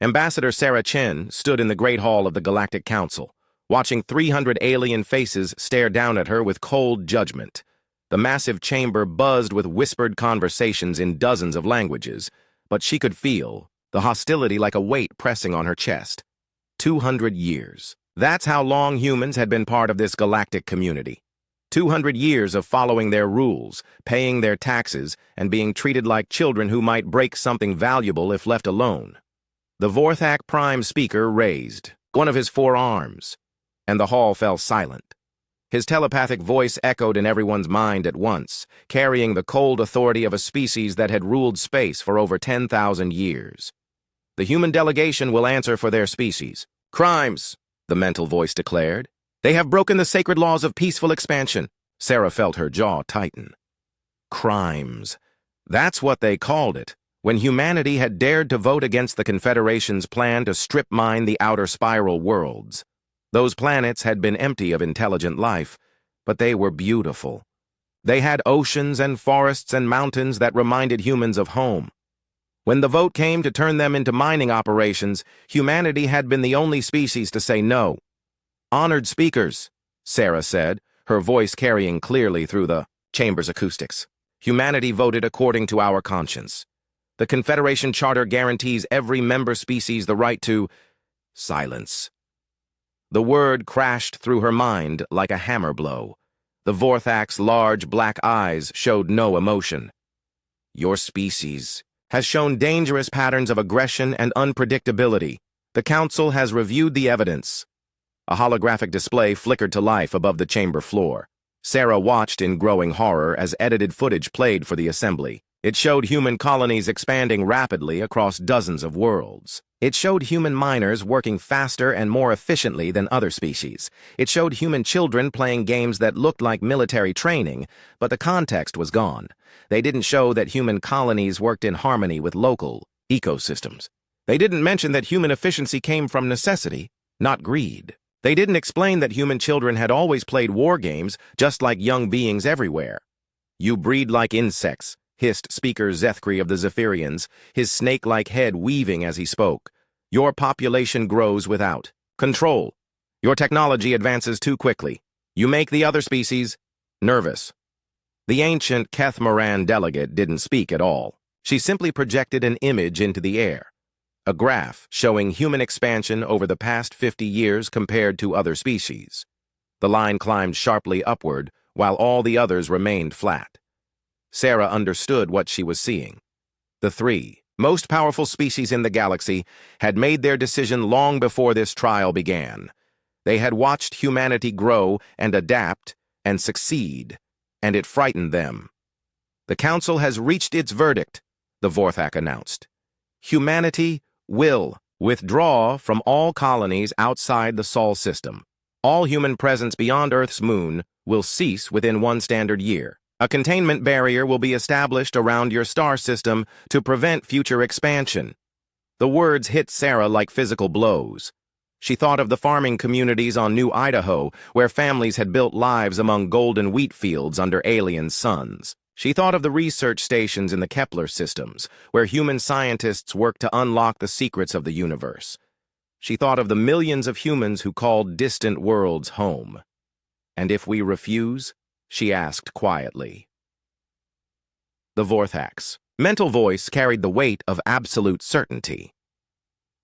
Ambassador Sarah Chen stood in the Great Hall of the Galactic Council, watching 300 alien faces stare down at her with cold judgment. The massive chamber buzzed with whispered conversations in dozens of languages, but she could feel the hostility like a weight pressing on her chest. 200 years. That's how long humans had been part of this galactic community. 200 years of following their rules, paying their taxes, and being treated like children who might break something valuable if left alone. The Vorthak Prime speaker raised one of his four arms, and the hall fell silent. His telepathic voice echoed in everyone's mind at once, carrying the cold authority of a species that had ruled space for over 10,000 years. The human delegation will answer for their species. Crimes, the mental voice declared. They have broken the sacred laws of peaceful expansion. Sarah felt her jaw tighten. Crimes. That's what they called it, when humanity had dared to vote against the Confederation's plan to strip mine the outer spiral worlds. Those planets had been empty of intelligent life, but they were beautiful. They had oceans and forests and mountains that reminded humans of home. When the vote came to turn them into mining operations, humanity had been the only species to say no. Honored speakers, Sarah said, her voice carrying clearly through the chamber's acoustics. Humanity voted according to our conscience. The Confederation Charter guarantees every member species the right to silence. The word crashed through her mind like a hammer blow. The Vorthak's large black eyes showed no emotion. Your species has shown dangerous patterns of aggression and unpredictability. The Council has reviewed the evidence. A holographic display flickered to life above the chamber floor. Sarah watched in growing horror as edited footage played for the assembly. It showed human colonies expanding rapidly across dozens of worlds. It showed human miners working faster and more efficiently than other species. It showed human children playing games that looked like military training, but the context was gone. They didn't show that human colonies worked in harmony with local ecosystems. They didn't mention that human efficiency came from necessity, not greed. They didn't explain that human children had always played war games just like young beings everywhere. You breed like insects, hissed Speaker Zethkri of the Zephyrians, his snake-like head weaving as he spoke. Your population grows without control. Your technology advances too quickly. You make the other species nervous. The ancient Keth Moran delegate didn't speak at all. She simply projected an image into the air. A graph showing human expansion over the past 50 years compared to other species. The line climbed sharply upward, while all the others remained flat. Sarah understood what she was seeing. The three most powerful species in the galaxy had made their decision long before this trial began. They had watched humanity grow and adapt and succeed, and it frightened them. The Council has reached its verdict, the Vorthak announced. Humanity will withdraw from all colonies outside the Sol system. All human presence beyond Earth's moon will cease within 1 standard year. A containment barrier will be established around your star system to prevent future expansion. The words hit Sarah like physical blows. She thought of the farming communities on New Idaho, where families had built lives among golden wheat fields under alien suns. She thought of the research stations in the Kepler systems, where human scientists worked to unlock the secrets of the universe. She thought of the millions of humans who called distant worlds home. And if we refuse? She asked quietly. The Vorthak's mental voice carried the weight of absolute certainty.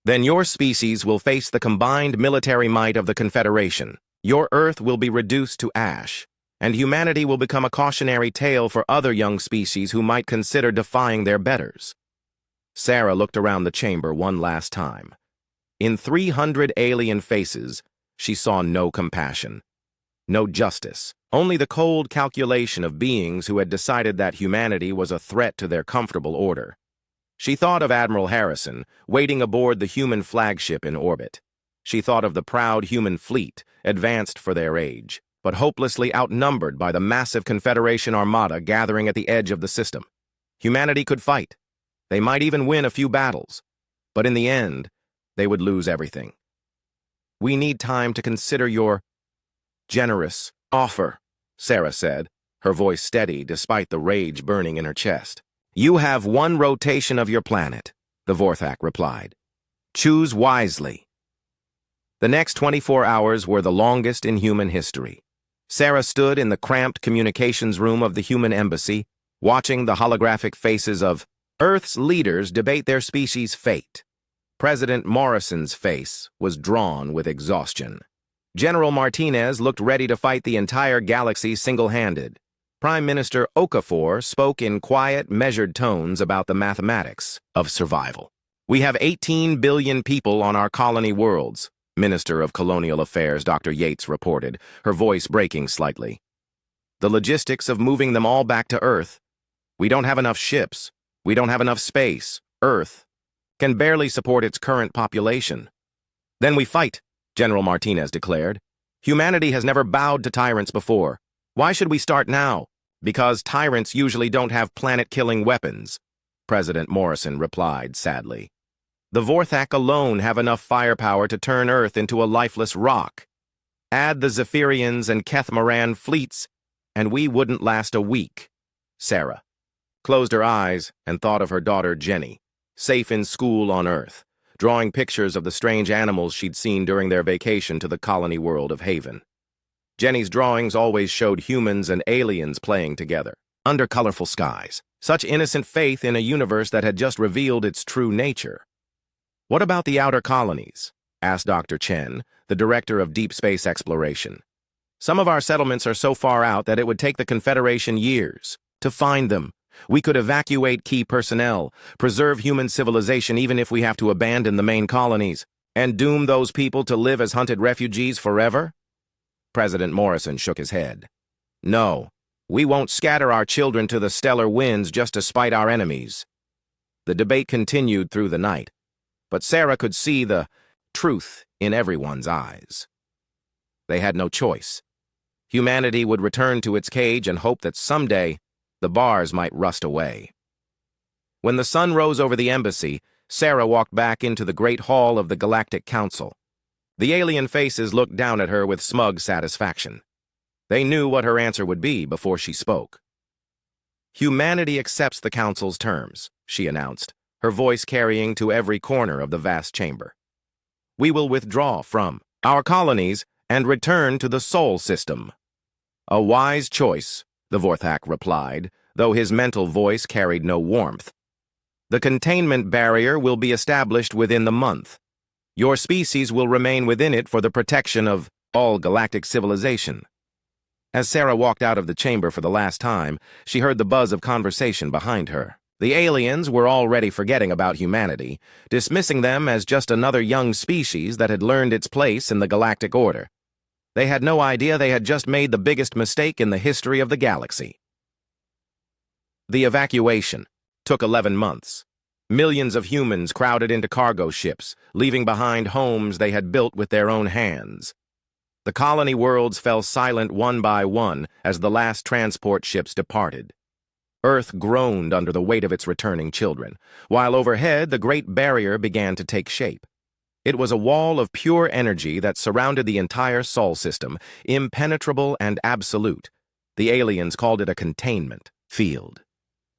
Then your species will face the combined military might of the Confederation. Your Earth will be reduced to ash, and humanity will become a cautionary tale for other young species who might consider defying their betters. Sarah looked around the chamber one last time. In 300 alien faces, she saw no compassion, no justice, only the cold calculation of beings who had decided that humanity was a threat to their comfortable order. She thought of Admiral Harrison, waiting aboard the human flagship in orbit. She thought of the proud human fleet, advanced for their age, but hopelessly outnumbered by the massive Confederation armada gathering at the edge of the system. Humanity could fight. They might even win a few battles, but in the end, they would lose everything. We need time to consider your generous offer, Sarah said, her voice steady despite the rage burning in her chest. You have 1 rotation of your planet, the Vorthak replied. Choose wisely. The next 24 hours were the longest in human history. Sarah stood in the cramped communications room of the human embassy, watching the holographic faces of Earth's leaders debate their species' fate. President Morrison's face was drawn with exhaustion. General Martinez looked ready to fight the entire galaxy single-handed. Prime Minister Okafor spoke in quiet, measured tones about the mathematics of survival. We have 18 billion people on our colony worlds, Minister of Colonial Affairs Dr. Yates reported, her voice breaking slightly. The logistics of moving them all back to Earth. We don't have enough ships. We don't have enough space. Earth can barely support its current population. Then we fight, General Martinez declared. Humanity has never bowed to tyrants before. Why should we start now? Because tyrants usually don't have planet-killing weapons, President Morrison replied sadly. The Vorthak alone have enough firepower to turn Earth into a lifeless rock. Add the Zephyrians and Kethmaran fleets, and we wouldn't last a week. Sarah closed her eyes and thought of her daughter Jenny, safe in school on Earth, drawing pictures of the strange animals she'd seen during their vacation to the colony world of Haven. Jenny's drawings always showed humans and aliens playing together, under colorful skies. Such innocent faith in a universe that had just revealed its true nature. What about the outer colonies? Asked Dr. Chen, the director of deep space exploration. Some of our settlements are so far out that it would take the Confederation years to find them. We could evacuate key personnel, preserve human civilization even if we have to abandon the main colonies, and doom those people to live as hunted refugees forever? President Morrison shook his head. No, we won't scatter our children to the stellar winds just to spite our enemies. The debate continued through the night, but Sarah could see the truth in everyone's eyes. They had no choice. Humanity would return to its cage and hope that someday the bars might rust away. When the sun rose over the embassy, Sarah walked back into the great hall of the Galactic Council. The alien faces looked down at her with smug satisfaction. They knew what her answer would be before she spoke. Humanity accepts the Council's terms, she announced, her voice carrying to every corner of the vast chamber. We will withdraw from our colonies and return to the Sol system. A wise choice, the Vorthak replied, though his mental voice carried no warmth. The containment barrier will be established within the month. Your species will remain within it for the protection of all galactic civilization. As Sarah walked out of the chamber for the last time, she heard the buzz of conversation behind her. The aliens were already forgetting about humanity, dismissing them as just another young species that had learned its place in the galactic order. They had no idea they had just made the biggest mistake in the history of the galaxy. The evacuation took 11 months. Millions of humans crowded into cargo ships, leaving behind homes they had built with their own hands. The colony worlds fell silent one by one as the last transport ships departed. Earth groaned under the weight of its returning children, while overhead the Great Barrier began to take shape. It was a wall of pure energy that surrounded the entire Sol system, impenetrable and absolute. The aliens called it a containment field.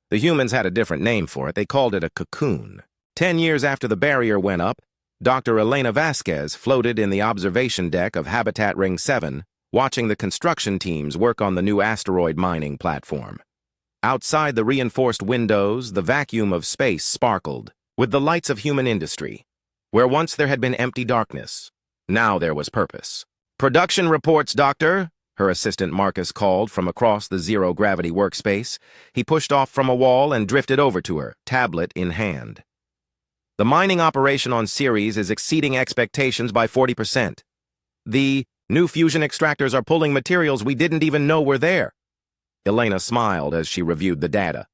The humans had a different name for it. They called it a cocoon. 10 years after the barrier went up, Dr. Elena Vasquez floated in the observation deck of Habitat Ring 7, watching the construction teams work on the new asteroid mining platform. Outside the reinforced windows, the vacuum of space sparkled with the lights of human industry. Where once there had been empty darkness, now there was purpose. Production reports, Doctor, her assistant Marcus called from across the zero-gravity workspace. He pushed off from a wall and drifted over to her, tablet in hand. The mining operation on Ceres is exceeding expectations by 40%. The new fusion extractors are pulling materials we didn't even know were there. Elena smiled as she reviewed the data.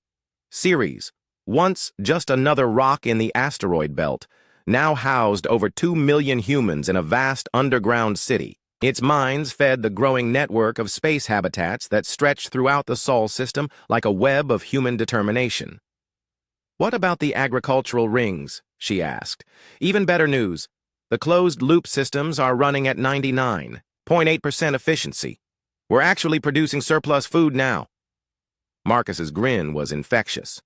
Ceres, once just another rock in the asteroid belt, now housed over 2 million humans in a vast underground city. Its mines fed the growing network of space habitats that stretched throughout the Sol system like a web of human determination. What about the agricultural rings? She asked. Even better news. The closed-loop systems are running at 99.8% efficiency. We're actually producing surplus food now. Marcus's grin was infectious.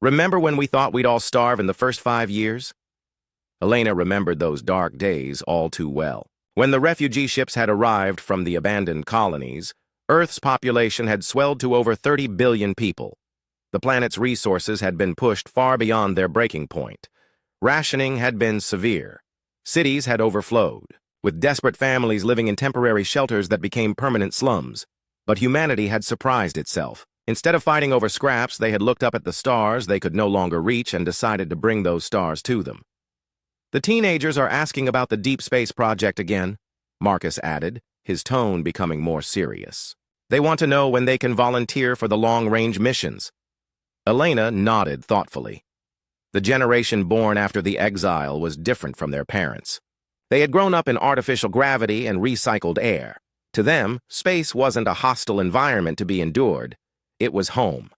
Remember when we thought we'd all starve in the first 5 years? Elena remembered those dark days all too well. When the refugee ships had arrived from the abandoned colonies, Earth's population had swelled to over 30 billion people. The planet's resources had been pushed far beyond their breaking point. Rationing had been severe. Cities had overflowed, with desperate families living in temporary shelters that became permanent slums. But humanity had surprised itself. Instead of fighting over scraps, they had looked up at the stars they could no longer reach and decided to bring those stars to them. The teenagers are asking about the Deep Space Project again, Marcus added, his tone becoming more serious. They want to know when they can volunteer for the long-range missions. Elena nodded thoughtfully. The generation born after the exile was different from their parents. They had grown up in artificial gravity and recycled air. To them, space wasn't a hostile environment to be endured. It was home.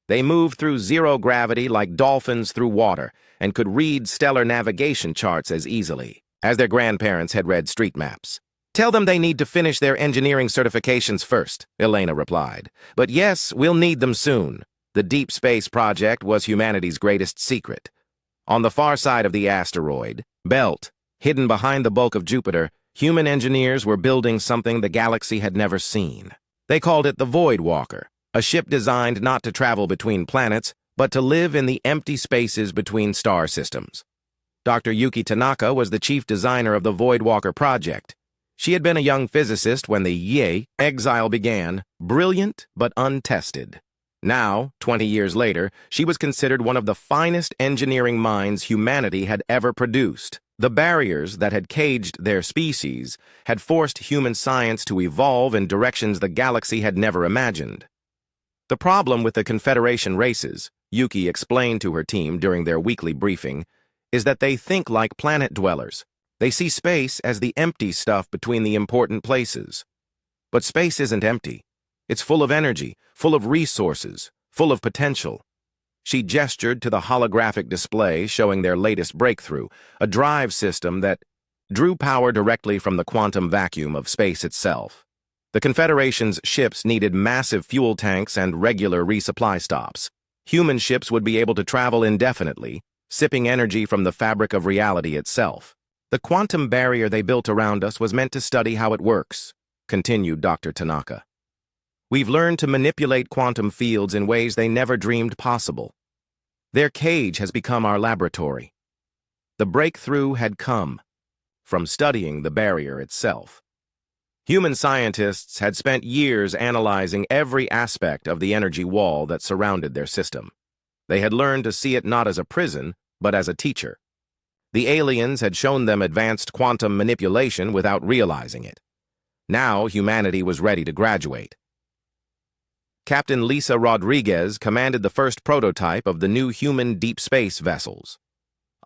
They moved through zero gravity like dolphins through water and could read stellar navigation charts as easily as their grandparents had read street maps. Tell them they need to finish their engineering certifications first, Elena replied. But yes, we'll need them soon. The Deep Space Project was humanity's greatest secret. On the far side of the asteroid belt, hidden behind the bulk of Jupiter, human engineers were building something the galaxy had never seen. They called it the Void Walker, a ship designed not to travel between planets, but to live in the empty spaces between star systems. Dr. Yuki Tanaka was the chief designer of the Void Walker project. She had been a young physicist when the exile began, brilliant but untested. Now, 20 years later, she was considered one of the finest engineering minds humanity had ever produced. The barriers that had caged their species had forced human science to evolve in directions the galaxy had never imagined. The problem with the Confederation races, Yuki explained to her team during their weekly briefing, is that they think like planet dwellers. They see space as the empty stuff between the important places. But space isn't empty. It's full of energy, full of resources, full of potential. She gestured to the holographic display showing their latest breakthrough, a drive system that drew power directly from the quantum vacuum of space itself. The Confederation's ships needed massive fuel tanks and regular resupply stops. Human ships would be able to travel indefinitely, sipping energy from the fabric of reality itself. The quantum barrier they built around us was meant to study how it works, continued Dr. Tanaka. We've learned to manipulate quantum fields in ways they never dreamed possible. Their cage has become our laboratory. The breakthrough had come from studying the barrier itself. Human scientists had spent years analyzing every aspect of the energy wall that surrounded their system. They had learned to see it not as a prison, but as a teacher. The aliens had shown them advanced quantum manipulation without realizing it. Now humanity was ready to graduate. Captain Lisa Rodriguez commanded the first prototype of the new human deep space vessels.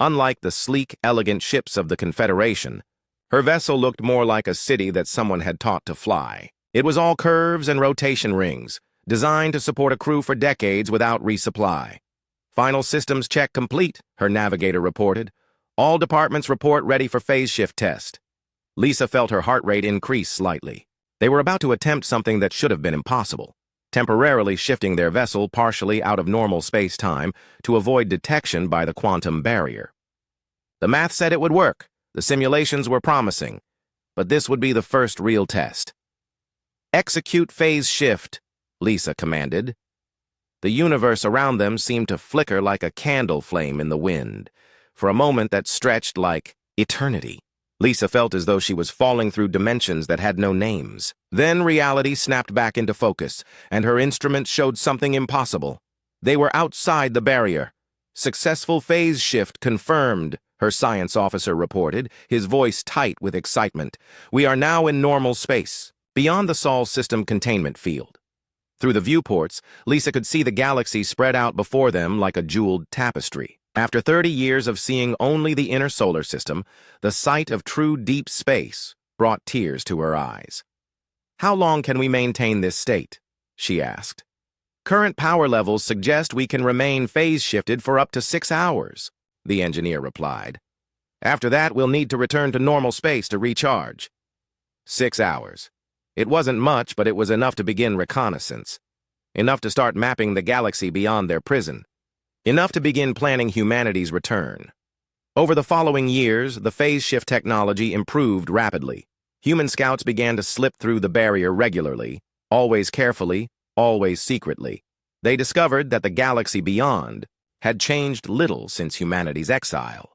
Unlike the sleek, elegant ships of the Confederation, her vessel looked more like a city that someone had taught to fly. It was all curves and rotation rings, designed to support a crew for decades without resupply. Final systems check complete, her navigator reported. All departments report ready for phase shift test. Lisa felt her heart rate increase slightly. They were about to attempt something that should have been impossible, temporarily shifting their vessel partially out of normal space-time to avoid detection by the quantum barrier. The math said it would work. The simulations were promising, but this would be the first real test. Execute phase shift, Lisa commanded. The universe around them seemed to flicker like a candle flame in the wind. For a moment that stretched like eternity. Lisa felt as though she was falling through dimensions that had no names. Then reality snapped back into focus, and her instruments showed something impossible. They were outside the barrier. Successful phase shift confirmed, her science officer reported, his voice tight with excitement. We are now in normal space, beyond the Sol system containment field. Through the viewports, Lisa could see the galaxy spread out before them like a jeweled tapestry. After 30 years of seeing only the inner solar system, the sight of true deep space brought tears to her eyes. How long can we maintain this state? She asked. Current power levels suggest we can remain phase-shifted for up to 6 hours, the engineer replied. After that, we'll need to return to normal space to recharge. 6 hours. It wasn't much, but it was enough to begin reconnaissance. Enough to start mapping the galaxy beyond their prison. Enough to begin planning humanity's return. Over the following years, the phase shift technology improved rapidly. Human scouts began to slip through the barrier regularly, always carefully, always secretly. They discovered that the galaxy beyond had changed little since humanity's exile.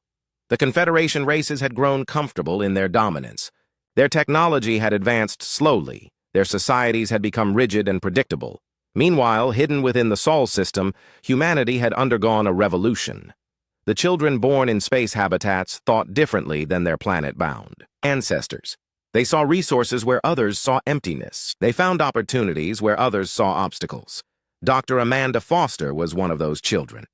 The Confederation races had grown comfortable in their dominance. Their technology had advanced slowly. Their societies had become rigid and predictable. Meanwhile, hidden within the Sol system, humanity had undergone a revolution. The children born in space habitats thought differently than their planet-bound ancestors. They saw resources where others saw emptiness. They found opportunities where others saw obstacles. Dr. Amanda Foster was one of those children.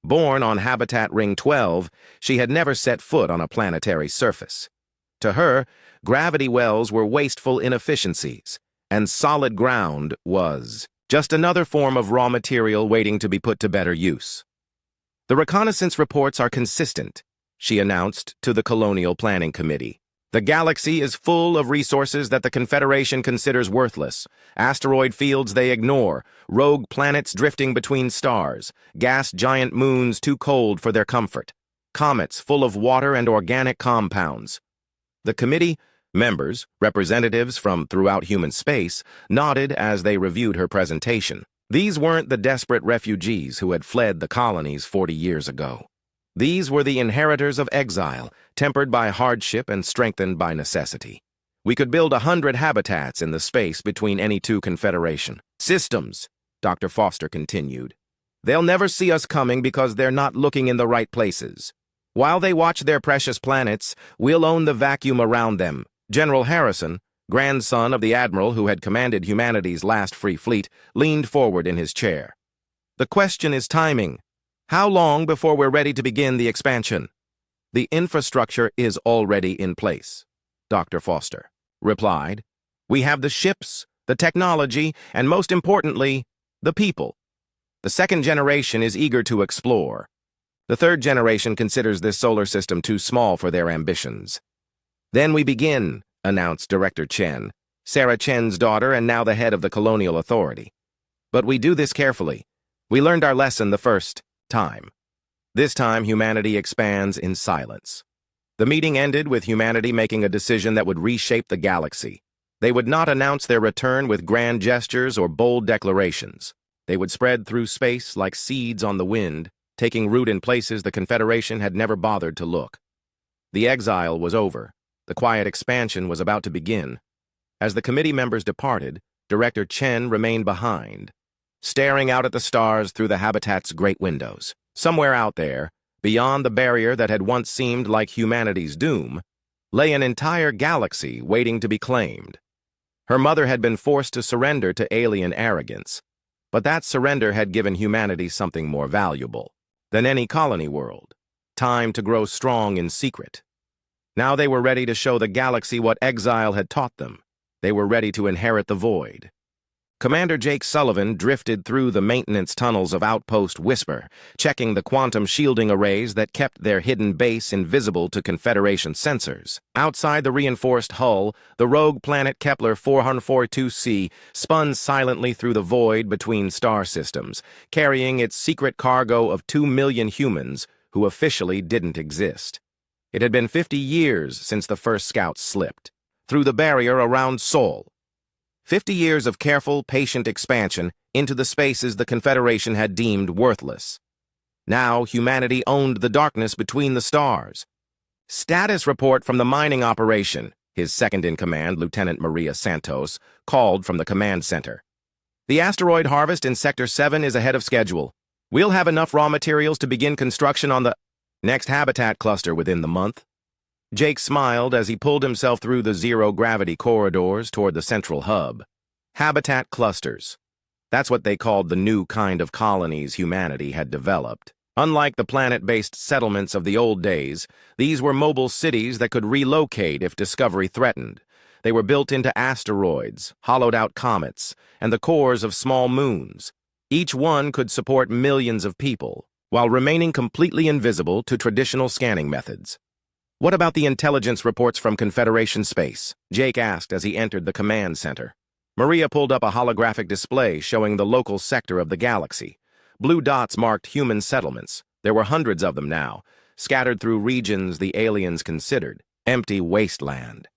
Born on Habitat Ring 12, she had never set foot on a planetary surface. To her, gravity wells were wasteful inefficiencies, and solid ground was just another form of raw material waiting to be put to better use. "The reconnaissance reports are consistent," she announced to the Colonial Planning Committee. "The galaxy is full of resources that the Confederation considers worthless. Asteroid fields they ignore, rogue planets drifting between stars, gas giant moons too cold for their comfort, comets full of water and organic compounds." The committee members, representatives from throughout human space, nodded as they reviewed her presentation. These weren't the desperate refugees who had fled the colonies 40 years ago. These were the inheritors of exile, tempered by hardship and strengthened by necessity. "We could build 100 habitats in the space between any two Confederation systems," Dr. Foster continued. "They'll never see us coming because they're not looking in the right places. While they watch their precious planets, we'll own the vacuum around them." General Harrison, grandson of the admiral who had commanded humanity's last free fleet, leaned forward in his chair. "The question is timing. How long before we're ready to begin the expansion?" "The infrastructure is already in place," Dr. Foster replied. "We have the ships, the technology, and most importantly, the people. The second generation is eager to explore. The third generation considers this solar system too small for their ambitions." "Then we begin," announced Director Chen, Sarah Chen's daughter and now the head of the Colonial Authority. "But we do this carefully. We learned our lesson the first time. This time, humanity expands in silence." The meeting ended with humanity making a decision that would reshape the galaxy. They would not announce their return with grand gestures or bold declarations. They would spread through space like seeds on the wind, taking root in places the Confederation had never bothered to look. The exile was over. The quiet expansion was about to begin. As the committee members departed, Director Chen remained behind, staring out at the stars through the habitat's great windows. Somewhere out there, beyond the barrier that had once seemed like humanity's doom, lay an entire galaxy waiting to be claimed. Her mother had been forced to surrender to alien arrogance, but that surrender had given humanity something more valuable than any colony world: time to grow strong in secret. Now they were ready to show the galaxy what exile had taught them. They were ready to inherit the void. Commander Jake Sullivan drifted through the maintenance tunnels of Outpost Whisper, checking the quantum shielding arrays that kept their hidden base invisible to Confederation sensors. Outside the reinforced hull, the rogue planet Kepler 442c spun silently through the void between star systems, carrying its secret cargo of 2 million humans who officially didn't exist. It had been 50 years since the first scouts slipped through the barrier around Sol. 50 years of careful, patient expansion into the spaces the Confederation had deemed worthless. Now humanity owned the darkness between the stars. "Status report from the mining operation," his second-in-command, Lieutenant Maria Santos, called from the command center. "The asteroid harvest in Sector 7 is ahead of schedule. We'll have enough raw materials to begin construction on the next habitat cluster within the month." Jake smiled as he pulled himself through the zero-gravity corridors toward the central hub. Habitat clusters. That's what they called the new kind of colonies humanity had developed. Unlike the planet-based settlements of the old days, these were mobile cities that could relocate if discovery threatened. They were built into asteroids, hollowed-out comets, and the cores of small moons. Each one could support millions of people, while remaining completely invisible to traditional scanning methods. "What about the intelligence reports from Confederation space?" Jake asked as he entered the command center. Maria pulled up a holographic display showing the local sector of the galaxy. Blue dots marked human settlements. There were hundreds of them now. scattered through regions the aliens considered empty wasteland.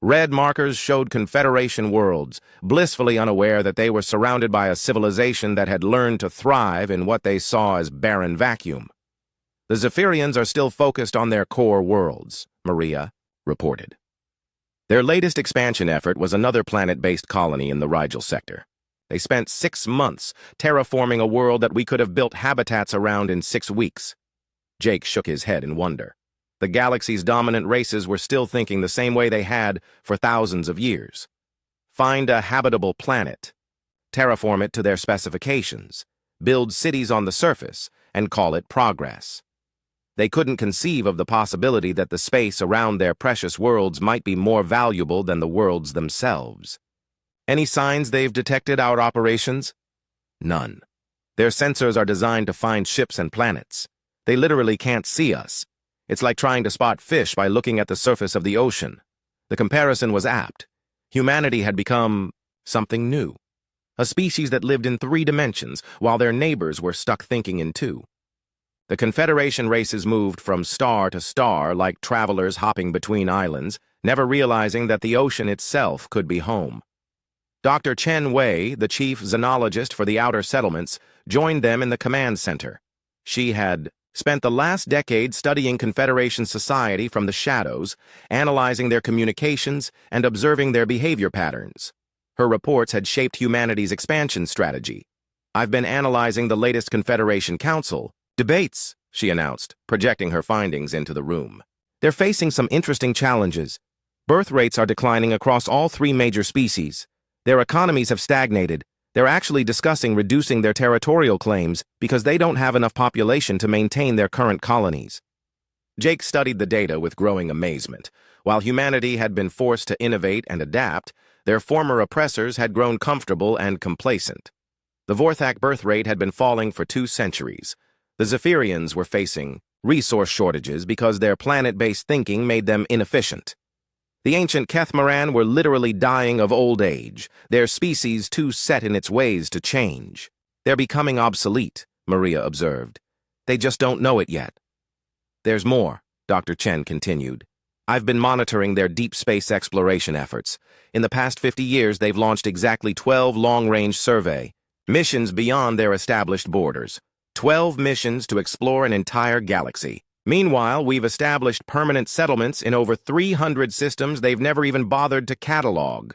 Red markers showed Confederation worlds, blissfully unaware that they were surrounded by a civilization that had learned to thrive in what they saw as barren vacuum. The Zephyrians are still focused on their core worlds, Maria reported. Their latest expansion effort was another planet-based colony in the Rigel sector. They spent 6 months terraforming a world that we could have built habitats around in 6 weeks. Jake shook his head in wonder. The galaxy's dominant races were still thinking the same way they had for thousands of years. Find a habitable planet, terraform it to their specifications, build cities on the surface, and call it progress. They couldn't conceive of the possibility that the space around their precious worlds might be more valuable than the worlds themselves. Any signs they've detected our operations? None. Their sensors are designed to find ships and planets. They literally can't see us. It's like trying to spot fish by looking at the surface of the ocean. The comparison was apt. Humanity had become something new. A species that lived in 3 dimensions, while their neighbors were stuck thinking in 2. The Confederation races moved from star to star like travelers hopping between islands, never realizing that the ocean itself could be home. Dr. Chen Wei, the chief xenologist for the outer settlements, joined them in the command center. She had spent the last decade studying Confederation society from the shadows, analyzing their communications and observing their behavior patterns. Her reports had shaped humanity's expansion strategy. "I've been analyzing the latest Confederation Council debates," she announced, projecting her findings into the room. "They're facing some interesting challenges. Birth rates are declining across all 3 major species. Their economies have stagnated. They're actually discussing reducing their territorial claims because they don't have enough population to maintain their current colonies." Jake studied the data with growing amazement. While humanity had been forced to innovate and adapt, their former oppressors had grown comfortable and complacent. The Vorthak birth rate had been falling for 2 centuries. The Zephyrians were facing resource shortages because their planet-based thinking made them inefficient. The ancient Kethmaran were literally dying of old age, their species too set in its ways to change. "They're becoming obsolete," Maria observed. "They just don't know it yet." "There's more," Dr. Chen continued. "I've been monitoring their deep space exploration efforts. In the past 50 years, they've launched exactly 12 long-range survey missions beyond their established borders. 12 missions to explore an entire galaxy. Meanwhile, we've established permanent settlements in over 300 systems they've never even bothered to catalog."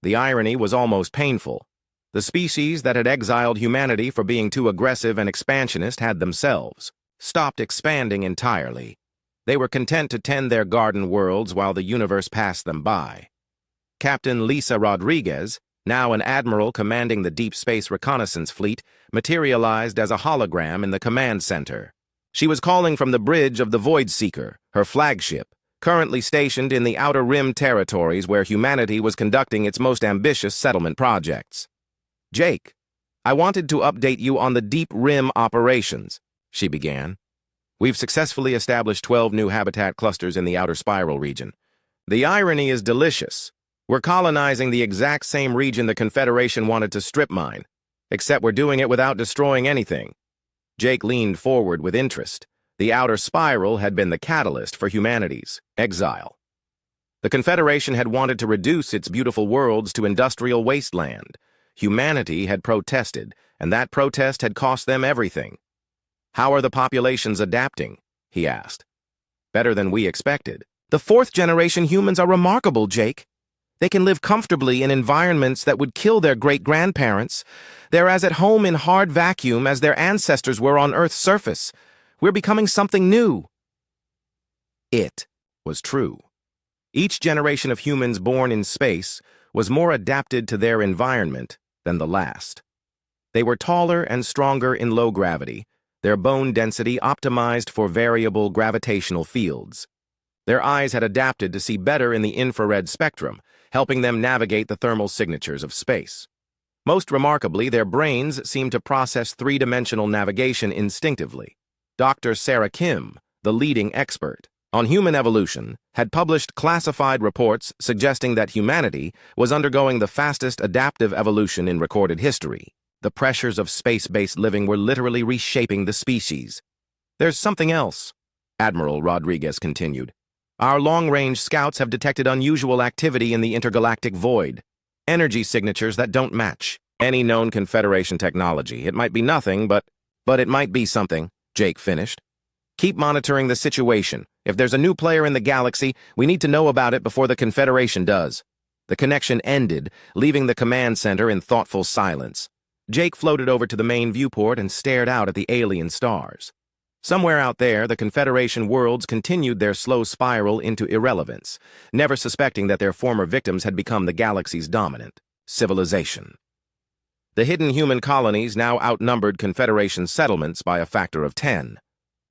The irony was almost painful. The species that had exiled humanity for being too aggressive and expansionist had themselves stopped expanding entirely. They were content to tend their garden worlds while the universe passed them by. Captain Lisa Rodriguez, now an admiral commanding the Deep Space Reconnaissance Fleet, materialized as a hologram in the command center. She was calling from the bridge of the Void Seeker, her flagship, currently stationed in the Outer Rim territories where humanity was conducting its most ambitious settlement projects. "Jake, I wanted to update you on the Deep Rim operations," she began. "We've successfully established 12 new habitat clusters in the Outer Spiral region. The irony is delicious. We're colonizing the exact same region the Confederation wanted to strip mine, except we're doing it without destroying anything." Jake leaned forward with interest. The Outer Spiral had been the catalyst for humanity's exile. The Confederation had wanted to reduce its beautiful worlds to industrial wasteland. Humanity had protested, and that protest had cost them everything. "How are the populations adapting?" he asked. "Better than we expected." "The 4th-generation humans are remarkable, Jake. They can live comfortably in environments that would kill their great-grandparents. They're as at home in hard vacuum as their ancestors were on Earth's surface. We're becoming something new." It was true. Each generation of humans born in space was more adapted to their environment than the last. They were taller and stronger in low gravity, their bone density optimized for variable gravitational fields. Their eyes had adapted to see better in the infrared spectrum, helping them navigate the thermal signatures of space. Most remarkably, their brains seemed to process 3-dimensional navigation instinctively. Dr. Sarah Kim, the leading expert on human evolution, had published classified reports suggesting that humanity was undergoing the fastest adaptive evolution in recorded history. The pressures of space-based living were literally reshaping the species. There's something else, Admiral Rodriguez continued. Our long-range scouts have detected unusual activity in the intergalactic void. Energy signatures that don't match any known Confederation technology. It might be nothing, but it might be something, Jake finished. Keep monitoring the situation. If there's a new player in the galaxy, we need to know about it before the Confederation does. The connection ended, leaving the command center in thoughtful silence. Jake floated over to the main viewport and stared out at the alien stars. Somewhere out there, the Confederation worlds continued their slow spiral into irrelevance, never suspecting that their former victims had become the galaxy's dominant civilization. The hidden human colonies now outnumbered Confederation settlements by a factor of 10.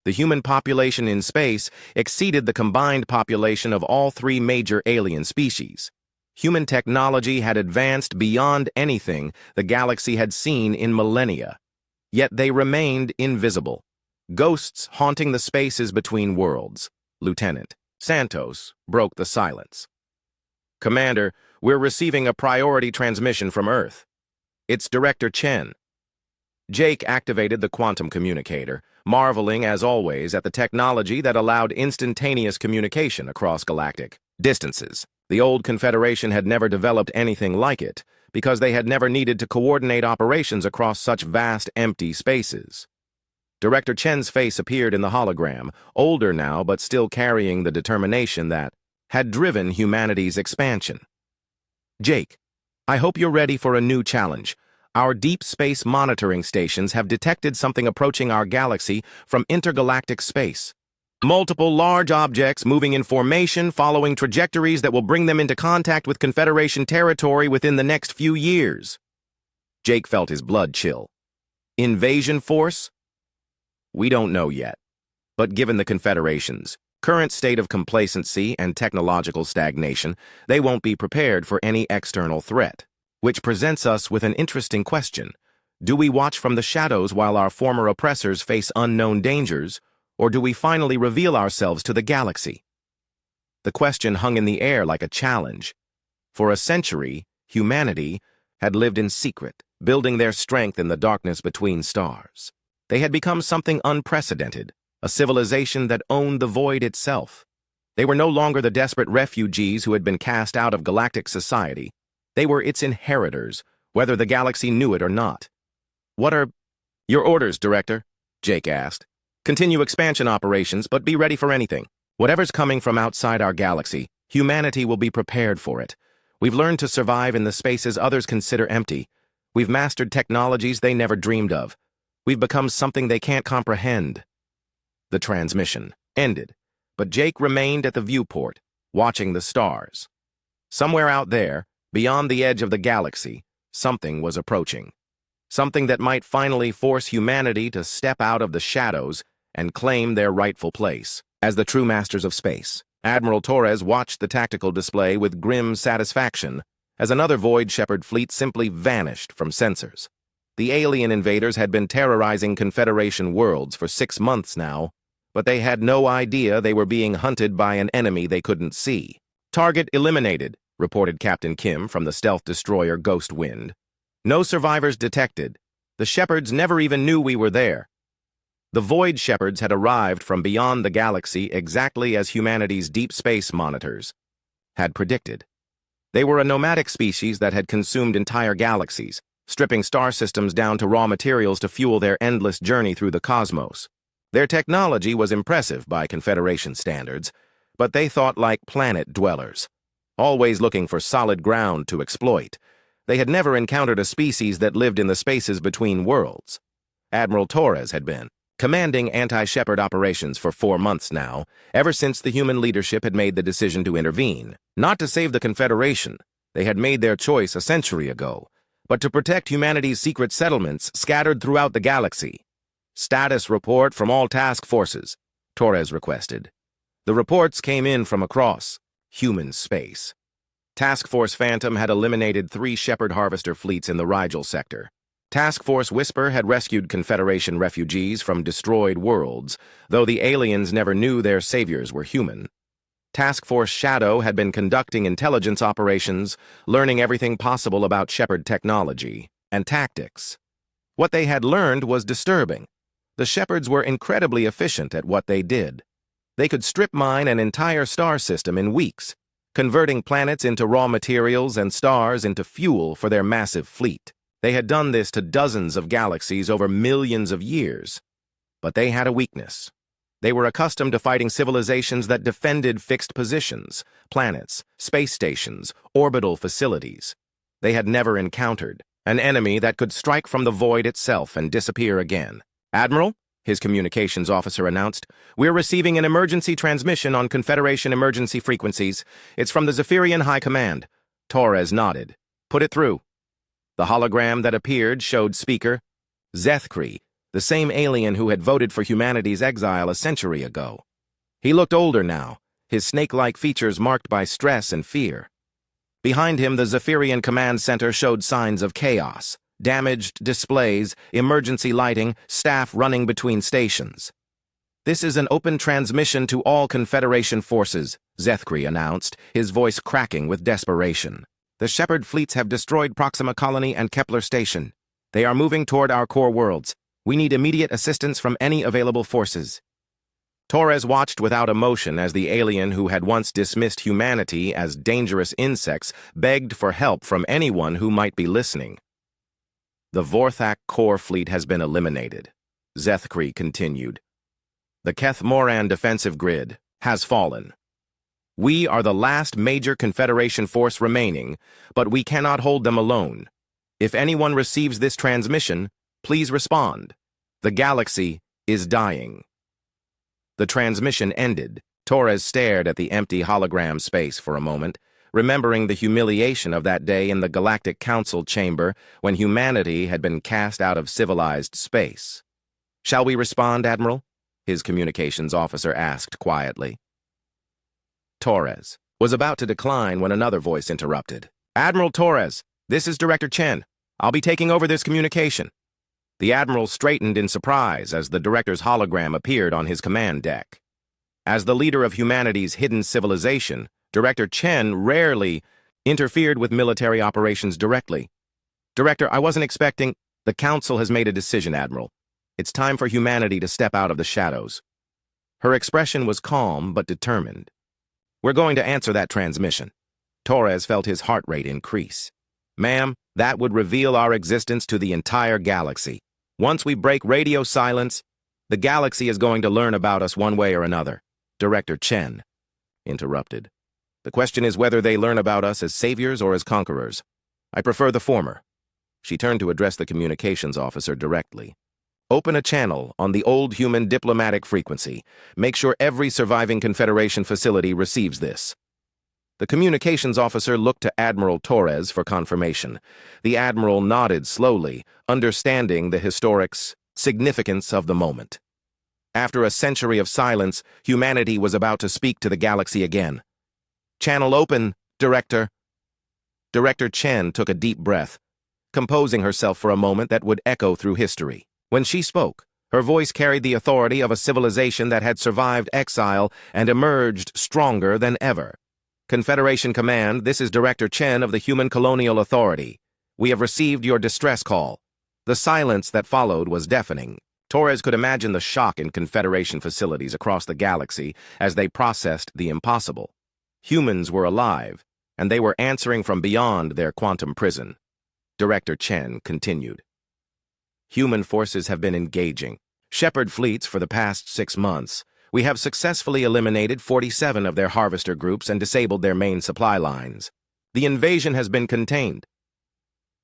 The human population in space exceeded the combined population of all three major alien species. Human technology had advanced beyond anything the galaxy had seen in millennia. Yet they remained invisible. Ghosts haunting the spaces between worlds. Lieutenant Santos broke the silence. Commander, we're receiving a priority transmission from Earth. It's Director Chen. Jake activated the quantum communicator, marveling, as always, at the technology that allowed instantaneous communication across galactic distances. The old Confederation had never developed anything like it, because they had never needed to coordinate operations across such vast, empty spaces. Director Chen's face appeared in the hologram, older now but still carrying the determination that had driven humanity's expansion. Jake, I hope you're ready for a new challenge. Our deep space monitoring stations have detected something approaching our galaxy from intergalactic space. Multiple large objects moving in formation, following trajectories that will bring them into contact with Confederation territory within the next few years. Jake felt his blood chill. Invasion force? We don't know yet. But given the Confederation's current state of complacency and technological stagnation, they won't be prepared for any external threat. Which presents us with an interesting question. Do we watch from the shadows while our former oppressors face unknown dangers, or do we finally reveal ourselves to the galaxy? The question hung in the air like a challenge. For a century, humanity had lived in secret, building their strength in the darkness between stars. They had become something unprecedented, a civilization that owned the void itself. They were no longer the desperate refugees who had been cast out of galactic society. They were its inheritors, whether the galaxy knew it or not. What are your orders, Director? Jake asked. Continue expansion operations, but be ready for anything. Whatever's coming from outside our galaxy, humanity will be prepared for it. We've learned to survive in the spaces others consider empty. We've mastered technologies they never dreamed of. We've become something they can't comprehend. The transmission ended, but Jake remained at the viewport, watching the stars. Somewhere out there, beyond the edge of the galaxy, something was approaching. Something that might finally force humanity to step out of the shadows and claim their rightful place. As the true masters of space, Admiral Torres watched the tactical display with grim satisfaction as another Void Shepherd fleet simply vanished from sensors. The alien invaders had been terrorizing Confederation worlds for 6 months now, but they had no idea they were being hunted by an enemy they couldn't see. Target eliminated, reported Captain Kim from the stealth destroyer Ghost Wind. No survivors detected. The Shepherds never even knew we were there. The Void Shepherds had arrived from beyond the galaxy exactly as humanity's deep space monitors had predicted. They were a nomadic species that had consumed entire galaxies, stripping star systems down to raw materials to fuel their endless journey through the cosmos. Their technology was impressive by Confederation standards, but they thought like planet dwellers, always looking for solid ground to exploit. They had never encountered a species that lived in the spaces between worlds. Admiral Torres had been commanding anti-Shepherd operations for 4 months now, ever since the human leadership had made the decision to intervene. Not to save the Confederation, they had made their choice a century ago, but to protect humanity's secret settlements scattered throughout the galaxy. Status report from all task forces, Torres requested. The reports came in from across human space. Task Force Phantom had eliminated 3 Shepherd Harvester fleets in the Rigel sector. Task Force Whisper had rescued Confederation refugees from destroyed worlds, though the aliens never knew their saviors were human. Task Force Shadow had been conducting intelligence operations, learning everything possible about Shepherd technology and tactics. What they had learned was disturbing. The shepherds were incredibly efficient at what they did. They could strip mine an entire star system in weeks, converting planets into raw materials and stars into fuel for their massive fleet. They had done this to dozens of galaxies over millions of years. But they had a weakness. They were accustomed to fighting civilizations that defended fixed positions, planets, space stations, orbital facilities. They had never encountered an enemy that could strike from the void itself and disappear again. "Admiral," his communications officer announced, "we're receiving an emergency transmission on Confederation emergency frequencies. It's from the Zephyrian High Command." Torres nodded. "Put it through." The hologram that appeared showed speaker Zethkri, the same alien who had voted for humanity's exile a century ago. He looked older now, his snake-like features marked by stress and fear. Behind him, the Zephyrian Command Center showed signs of chaos. Damaged displays, emergency lighting, staff running between stations. "This is an open transmission to all Confederation forces," Zethkri announced, his voice cracking with desperation. "The Shepherd fleets have destroyed Proxima Colony and Kepler Station. They are moving toward our core worlds. We need immediate assistance from any available forces." Torres watched without emotion as the alien who had once dismissed humanity as dangerous insects begged for help from anyone who might be listening. "The Vorthak core fleet has been eliminated," Zethkri continued. "The Keth Moran defensive grid has fallen. We are the last major Confederation force remaining, but we cannot hold them alone. If anyone receives this transmission, please respond. The galaxy is dying." The transmission ended. Torres stared at the empty hologram space for a moment, remembering the humiliation of that day in the Galactic Council chamber when humanity had been cast out of civilized space. "Shall we respond, Admiral?" his communications officer asked quietly. Torres was about to decline when another voice interrupted. "Admiral Torres, this is Director Chen. I'll be taking over this communication." The Admiral straightened in surprise as the Director's hologram appeared on his command deck. As the leader of humanity's hidden civilization, Director Chen rarely interfered with military operations directly. "Director, I wasn't expecting—" "The Council has made a decision, Admiral. It's time for humanity to step out of the shadows." Her expression was calm but determined. "We're going to answer that transmission." Torres felt his heart rate increase. "Ma'am, that would reveal our existence to the entire galaxy. Once we break radio silence, the galaxy is going to learn about us one way or another." Director Chen interrupted. "The question is whether they learn about us as saviors or as conquerors. I prefer the former." She turned to address the communications officer directly. "Open a channel on the old human diplomatic frequency. Make sure every surviving Confederation facility receives this." The communications officer looked to Admiral Torres for confirmation. The Admiral nodded slowly, understanding the historic significance of the moment. After a century of silence, humanity was about to speak to the galaxy again. "Channel open, Director." Director Chen took a deep breath, composing herself for a moment that would echo through history. When she spoke, her voice carried the authority of a civilization that had survived exile and emerged stronger than ever. "Confederation Command, this is Director Chen of the Human Colonial Authority. We have received your distress call." The silence that followed was deafening. Torres could imagine the shock in Confederation facilities across the galaxy as they processed the impossible. Humans were alive, and they were answering from beyond their quantum prison. Director Chen continued. "Human forces have been engaging Shepherd fleets for the past 6 months. We have successfully eliminated 47 of their harvester groups and disabled their main supply lines. The invasion has been contained."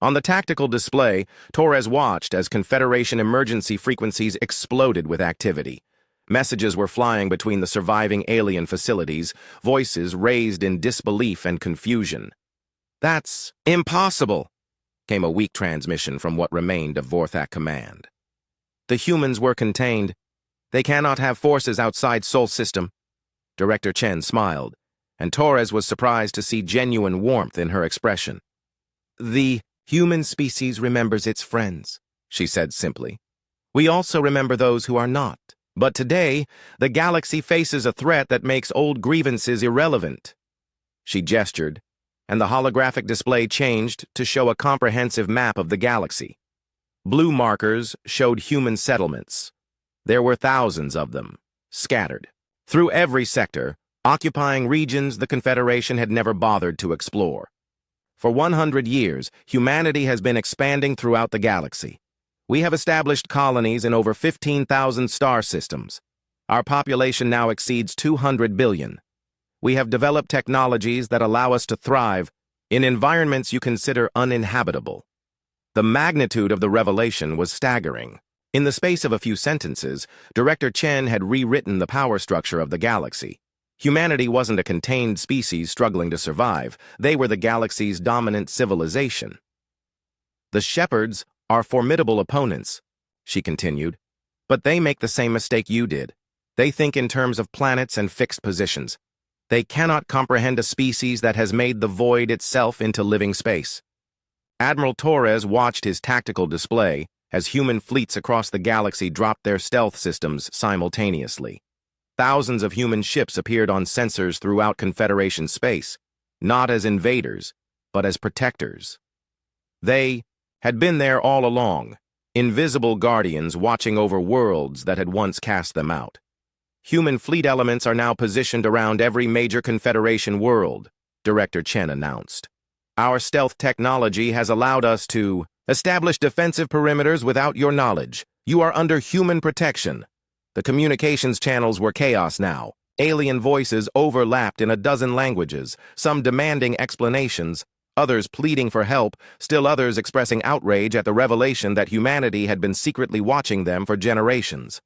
On the tactical display, Torres watched as Confederation emergency frequencies exploded with activity. Messages were flying between the surviving alien facilities, voices raised in disbelief and confusion. "That's impossible," came a weak transmission from what remained of Vorthak Command. "The humans were contained. They cannot have forces outside Sol System." Director Chen smiled, and Torres was surprised to see genuine warmth in her expression. "The human species remembers its friends," she said simply. "We also remember those who are not. But today, the galaxy faces a threat that makes old grievances irrelevant." She gestured, and the holographic display changed to show a comprehensive map of the galaxy. Blue markers showed human settlements. There were thousands of them, scattered through every sector, occupying regions the Confederation had never bothered to explore. For 100 years, humanity has been expanding throughout the galaxy. We have established colonies in over 15,000 star systems. Our population now exceeds 200 billion. We have developed technologies that allow us to thrive in environments you consider uninhabitable. The magnitude of the revelation was staggering. In the space of a few sentences, Director Chen had rewritten the power structure of the galaxy. Humanity wasn't a contained species struggling to survive. They were the galaxy's dominant civilization. The Shepherds are formidable opponents, she continued, but they make the same mistake you did. They think in terms of planets and fixed positions. They cannot comprehend a species that has made the void itself into living space. Admiral Torres watched his tactical display as human fleets across the galaxy dropped their stealth systems simultaneously. Thousands of human ships appeared on sensors throughout Confederation space, not as invaders, but as protectors. They had been there all along, invisible guardians watching over worlds that had once cast them out. Human fleet elements are now positioned around every major Confederation world, Director Chen announced. Our stealth technology has allowed us to establish defensive perimeters without your knowledge. You are under human protection. The communications channels were chaos now. Alien voices overlapped in a dozen languages, some demanding explanations, others pleading for help, still others expressing outrage at the revelation that humanity had been secretly watching them for generations.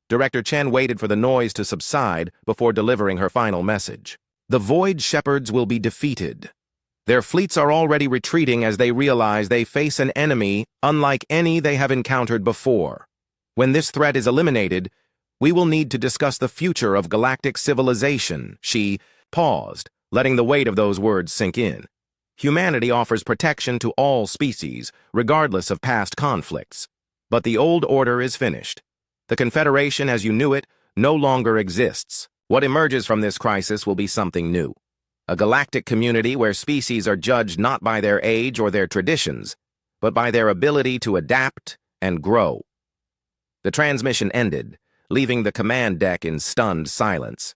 Director Chen waited for the noise to subside before delivering her final message. The Void Shepherds will be defeated. Their fleets are already retreating as they realize they face an enemy unlike any they have encountered before. When this threat is eliminated, we will need to discuss the future of galactic civilization. She paused, letting the weight of those words sink in. Humanity offers protection to all species, regardless of past conflicts. But the old order is finished. The Confederation as you knew it no longer exists. What emerges from this crisis will be something new. A galactic community where species are judged not by their age or their traditions, but by their ability to adapt and grow. The transmission ended, leaving the command deck in stunned silence.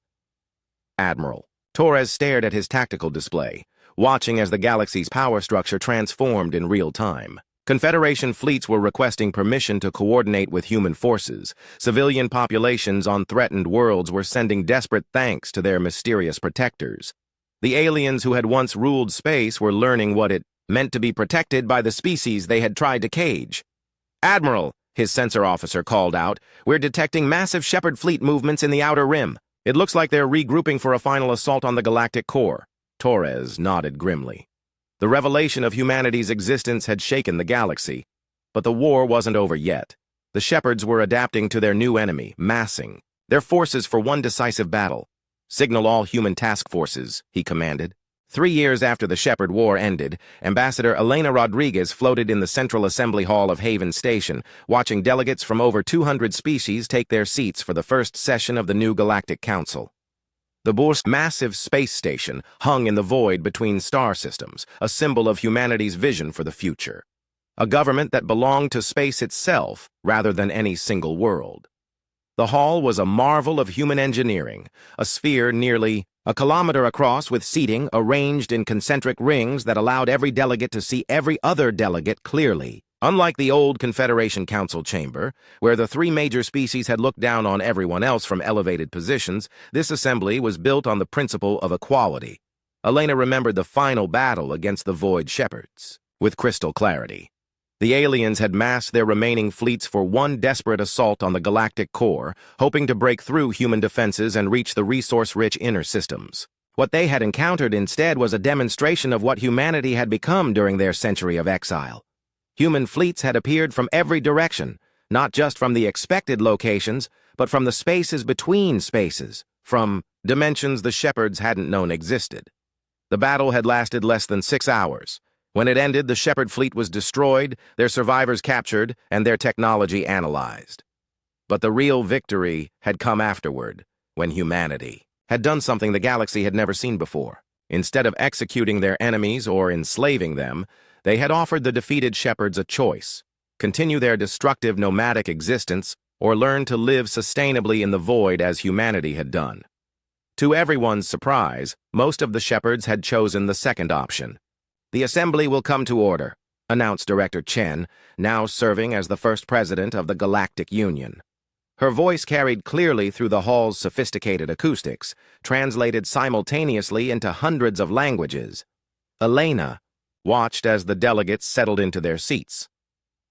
Admiral Torres stared at his tactical display, watching as the galaxy's power structure transformed in real time. Confederation fleets were requesting permission to coordinate with human forces. Civilian populations on threatened worlds were sending desperate thanks to their mysterious protectors. The aliens who had once ruled space were learning what it meant to be protected by the species they had tried to cage. "Admiral," his sensor officer called out, "we're detecting massive Shepherd fleet movements in the outer rim. It looks like they're regrouping for a final assault on the galactic core." Torres nodded grimly. The revelation of humanity's existence had shaken the galaxy, but the war wasn't over yet. The Shepherds were adapting to their new enemy, massing their forces for one decisive battle. "Signal all human task forces," he commanded. 3 years after the Shepherd War ended, Ambassador Elena Rodriguez floated in the Central Assembly Hall of Haven Station, watching delegates from over 200 species take their seats for the first session of the new Galactic Council. The Bour's massive space station hung in the void between star systems, a symbol of humanity's vision for the future. A government that belonged to space itself rather than any single world. The hall was a marvel of human engineering, a sphere nearly a kilometer across with seating arranged in concentric rings that allowed every delegate to see every other delegate clearly. Unlike the old Confederation Council chamber, where the 3 major species had looked down on everyone else from elevated positions, this assembly was built on the principle of equality. Elena remembered the final battle against the Void Shepherds with crystal clarity. The aliens had massed their remaining fleets for one desperate assault on the galactic core, hoping to break through human defenses and reach the resource-rich inner systems. What they had encountered instead was a demonstration of what humanity had become during their century of exile. Human fleets had appeared from every direction, not just from the expected locations, but from the spaces between spaces, from dimensions the Shepherds hadn't known existed. The battle had lasted less than 6 hours. When it ended, the Shepherd fleet was destroyed, their survivors captured, and their technology analyzed. But the real victory had come afterward, when humanity had done something the galaxy had never seen before. Instead of executing their enemies or enslaving them, they had offered the defeated Shepherds a choice: continue their destructive nomadic existence or learn to live sustainably in the void as humanity had done. To everyone's surprise, most of the shepherds had chosen the second option. "The assembly will come to order," announced Director Chen, now serving as the first president of the Galactic Union. Her voice carried clearly through the hall's sophisticated acoustics, translated simultaneously into hundreds of languages. Elena watched as the delegates settled into their seats.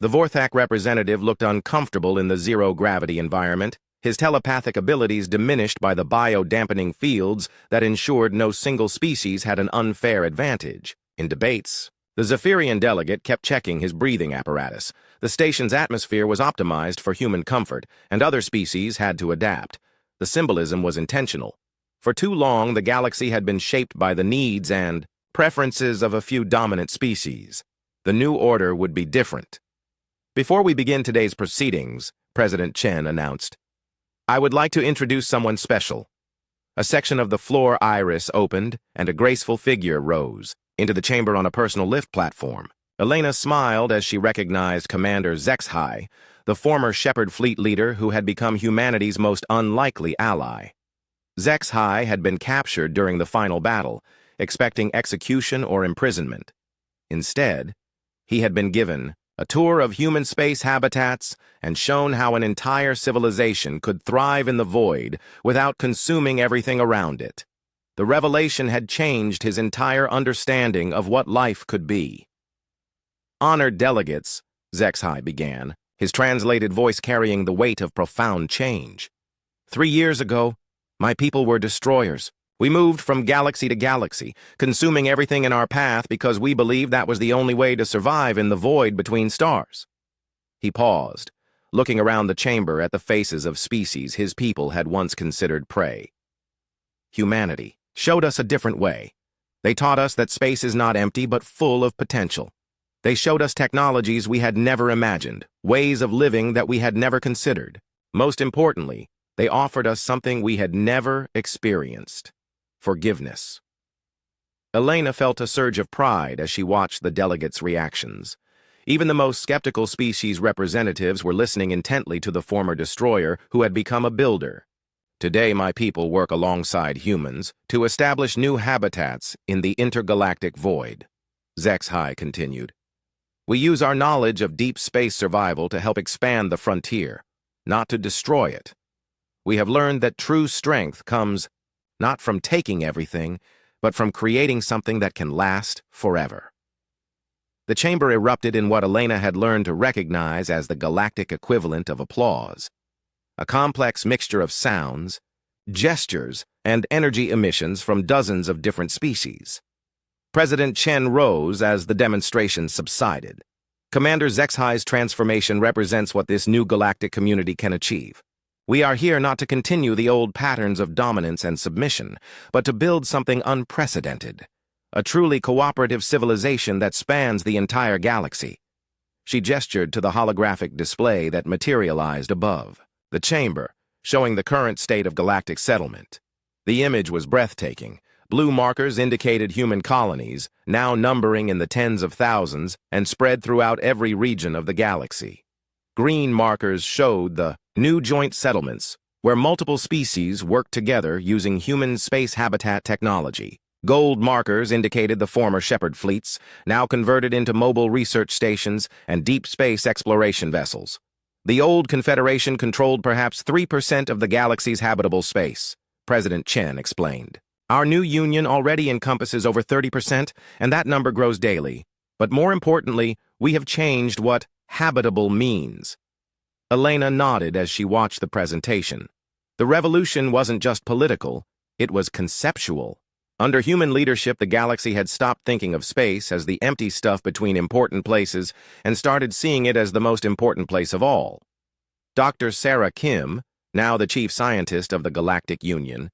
The Vorthak representative looked uncomfortable in the zero-gravity environment, his telepathic abilities diminished by the bio-dampening fields that ensured no single species had an unfair advantage. In debates, the Zephyrian delegate kept checking his breathing apparatus. The station's atmosphere was optimized for human comfort, and other species had to adapt. The symbolism was intentional. For too long, the galaxy had been shaped by the needs and preferences of a few dominant species. The new order would be different. "Before we begin today's proceedings," President Chen announced, "I would like to introduce someone special." A section of the floor iris opened, and a graceful figure rose into the chamber on a personal lift platform. Elena smiled as she recognized Commander HFY, the former Shepherd Fleet leader who had become humanity's most unlikely ally. HFY had been captured during the final battle, expecting execution or imprisonment. Instead, he had been given a tour of human space habitats and shown how an entire civilization could thrive in the void without consuming everything around it. The revelation had changed his entire understanding of what life could be. "Honored delegates," HFY began, his translated voice carrying the weight of profound change. "3 years ago, my people were destroyers. We moved from galaxy to galaxy, consuming everything in our path because we believed that was the only way to survive in the void between stars." He paused, looking around the chamber at the faces of species his people had once considered prey. "Humanity showed us a different way. They taught us that space is not empty but full of potential. They showed us technologies we had never imagined, ways of living that we had never considered. Most importantly, they offered us something we had never experienced: forgiveness." Elena felt a surge of pride as she watched the delegates' reactions. Even the most skeptical species representatives were listening intently to the former destroyer who had become a builder. "Today my people work alongside humans to establish new habitats in the intergalactic void," HFY continued. "We use our knowledge of deep space survival to help expand the frontier, not to destroy it. We have learned that true strength comes not from taking everything, but from creating something that can last forever." The chamber erupted in what Elena had learned to recognize as the galactic equivalent of applause. A complex mixture of sounds, gestures, and energy emissions from dozens of different species. President Chen rose as the demonstration subsided. "Commander HFY's transformation represents what this new galactic community can achieve. We are here not to continue the old patterns of dominance and submission, but to build something unprecedented, a truly cooperative civilization that spans the entire galaxy." She gestured to the holographic display that materialized above the chamber, showing the current state of galactic settlement. The image was breathtaking. Blue markers indicated human colonies, now numbering in the tens of thousands and spread throughout every region of the galaxy. Green markers showed the new joint settlements, where multiple species worked together using human space habitat technology. Gold markers indicated the former Shepherd fleets, now converted into mobile research stations and deep space exploration vessels. The old Confederation controlled perhaps 3% of the galaxy's habitable space, President Chen explained. "Our new union already encompasses over 30%, and that number grows daily. But more importantly, we have changed what habitable means." Elena nodded as she watched the presentation. The revolution wasn't just political, it was conceptual. Under human leadership, the galaxy had stopped thinking of space as the empty stuff between important places and started seeing it as the most important place of all. Dr. Sarah Kim, now the chief scientist of the Galactic Union,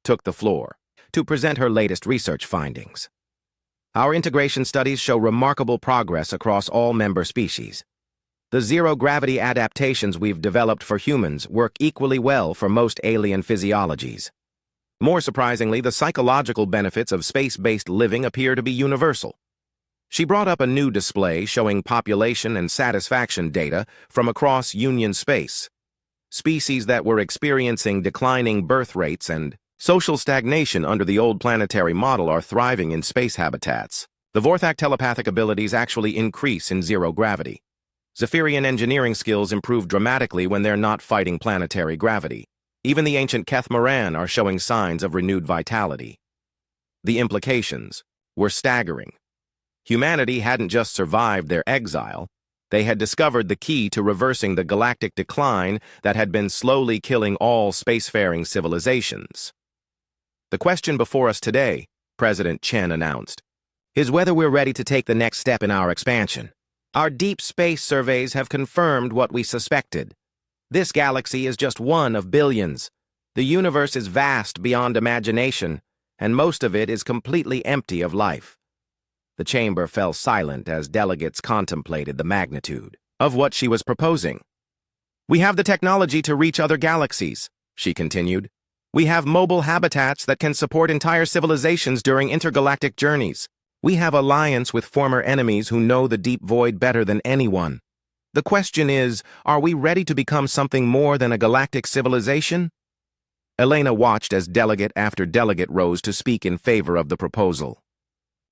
took the floor to present her latest research findings. "Our integration studies show remarkable progress across all member species. The zero-gravity adaptations we've developed for humans work equally well for most alien physiologies. More surprisingly, the psychological benefits of space-based living appear to be universal." She brought up a new display showing population and satisfaction data from across Union space. species that were experiencing declining birth rates and social stagnation under the old planetary model are thriving in space habitats. The Vorthak telepathic abilities actually increase in zero gravity. Zephyrian engineering skills improve dramatically when they're not fighting planetary gravity. Even the ancient Keth Moran are showing signs of renewed vitality. The implications were staggering. Humanity hadn't just survived their exile, they had discovered the key to reversing the galactic decline that had been slowly killing all spacefaring civilizations. The question before us today, President Chen announced, is whether we're ready to take the next step in our expansion. Our deep space surveys have confirmed what we suspected. This galaxy is just one of billions. The universe is vast beyond imagination, and most of it is completely empty of life. The chamber fell silent as delegates contemplated the magnitude of what she was proposing. We have the technology to reach other galaxies, she continued. We have mobile habitats that can support entire civilizations during intergalactic journeys. We have alliance with former enemies who know the deep void better than anyone. The question is, are we ready to become something more than a galactic civilization? Elena watched as delegate after delegate rose to speak in favor of the proposal.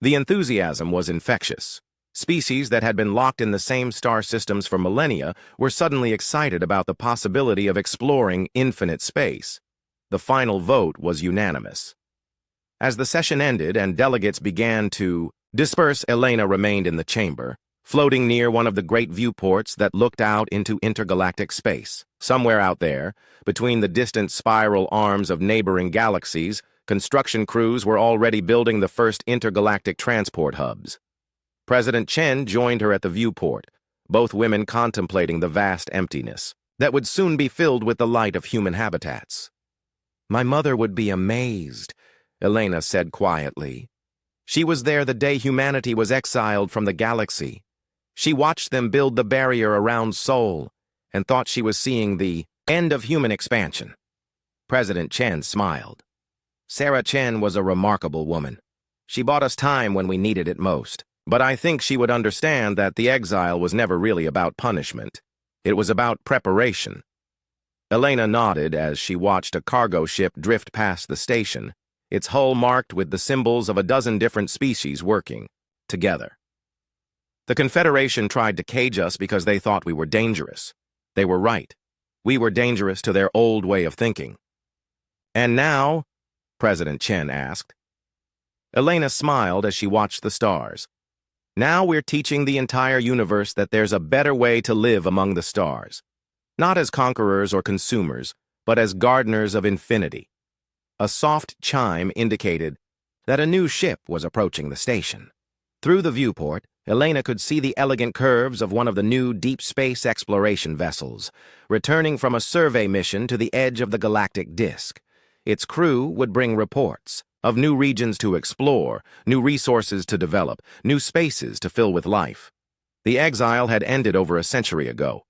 The enthusiasm was infectious. Species that had been locked in the same star systems for millennia were suddenly excited about the possibility of exploring infinite space. The final vote was unanimous. As the session ended and delegates began to disperse, Elena remained in the chamber, floating near one of the great viewports that looked out into intergalactic space. Somewhere out there, between the distant spiral arms of neighboring galaxies, construction crews were already building the first intergalactic transport hubs. President Chen joined her at the viewport, both women contemplating the vast emptiness that would soon be filled with the light of human habitats. My mother would be amazed, Elena said quietly. She was there the day humanity was exiled from the galaxy. She watched them build the barrier around Sol and thought she was seeing the end of human expansion. President Chen smiled. Sarah Chen was a remarkable woman. She bought us time when we needed it most. But I think she would understand that the exile was never really about punishment. It was about preparation. Elena nodded as she watched a cargo ship drift past the station, its hull marked with the symbols of a dozen different species working together. The Confederation tried to cage us because they thought we were dangerous. They were right. We were dangerous to their old way of thinking. And now? President Chen asked. Elena smiled as she watched the stars. Now we're teaching the entire universe that there's a better way to live among the stars. Not as conquerors or consumers, but as gardeners of infinity. A soft chime indicated that a new ship was approaching the station. Through the viewport, Elena could see the elegant curves of one of the new deep space exploration vessels, returning from a survey mission to the edge of the galactic disk. Its crew would bring reports of new regions to explore, new resources to develop, new spaces to fill with life. The exile had ended over a century ago,